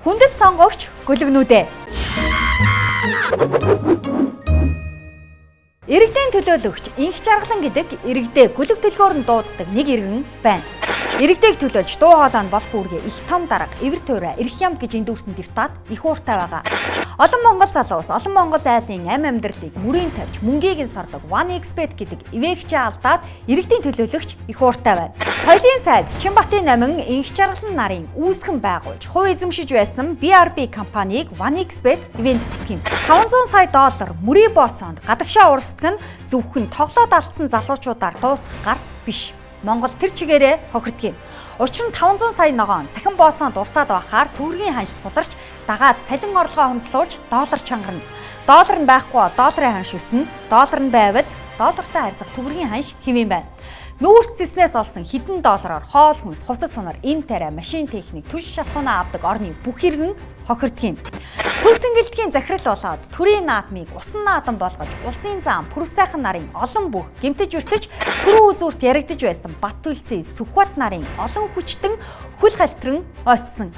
Хүндэт сонгогч гөлөгнүүдээ. Иргэдийн төлөөлөгч инх жаргалан гэдэг иргэдээ гөлөг төлгөөр нь дууддаг нэг иргэн байна. Иргэдэг төлөөлж дуу хоолойнд болох үүргээ их том дарга, эвэр туурай, эрх ям гэж эндүүрсэн депутат их ууртай байгаа. Олон монгол залуус, олон монгол айлын амьдралыг мөрийн тавьж, мөнгийг нь сордог OneXBet гэдэг ивээгчээ алдаад иргэдийн төлөөлөгч их ууртай байна. Соёлын сайд Чинбатын номин инх жаргалан нарын үүсгэн байгуулж, хувь эзэмшиж байсан BRB компанийг OneXBet ивент төвх юм. 500 сая доллар мөрийн бооцоонд гадагшаа урсдаг нь зөвхөн тоглоод алдсан залуучуудаар дуусах гарц биш. Монгол тэр чигээрээ хохирдог юм. Учир нь 500 сая ногоон цахим бооцоонд урсаад байхаар төгрөгийн ханш суларч дагаад цалин орлогоо хөмслүүлж доллар чангарна. Доллар нь байхгүй бол долларын ханш өснө. Доллар нь байвал доллартай харьцах төгрөгийн ханш хэвэн байна. Нүүрс зэснээс олсон хэдэн доллараар хоол хүнс, хувцас сунаар, эм тариа, машин техник, түлш шатхуунаа авдаг орны бүх иргэн хохирдог юм. Төр цэнгэлдгийн захирал болоод төрийн наадмыг усан наадам болгож, улсын зам, пүрэв сайхан нарын олон бүх гэмтэж өртөж, түрүү үзүүрт яригдж байсан Бат төлцийн Сүхбат нарын олон хүчтэн хүл халтран ойтсон.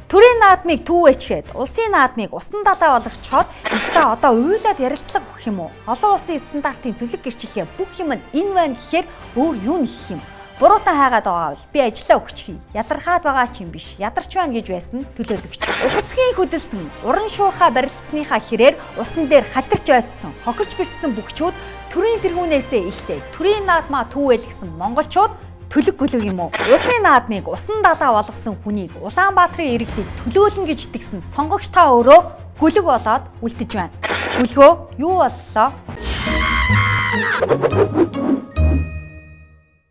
Төрийн наадмыг түүвэчгээд, улсын наадмыг усан далаа болгочоод, өстө одоо уйлаад ярилцлага өгөх юм уу? Олон улсын стандартын зөвлөг гэрчилгээ бүх юм нь энэ байна гэхээр өөр юу нэх юм? Буруутан хайгаад байгаа бол би ажиллаа өгчих. Ялархаад байгаа ч юм биш. Ядарч байна гэж байсан төлөөлөгч. Ухасгийн хөдөлсөн, уран шуурхаа барилдсныхаа хэрээр усны дээр халтарч ойтсон, хохирч бэртсэн бүгчүүд төрийн тэргүүнээсээ эхлээд төрийн наадмаа түүвэлгсэн монголчууд төлөг гөлөг юм уу? Улсын наадмыг усан далаа болгосон хүнийг Улаанбаатарын иргэдийг төлөөлнө гэж итгэсэн сонгогч та өөрөө гөлөг болоод үлдэж байна. Гөлгөө юу боллоо?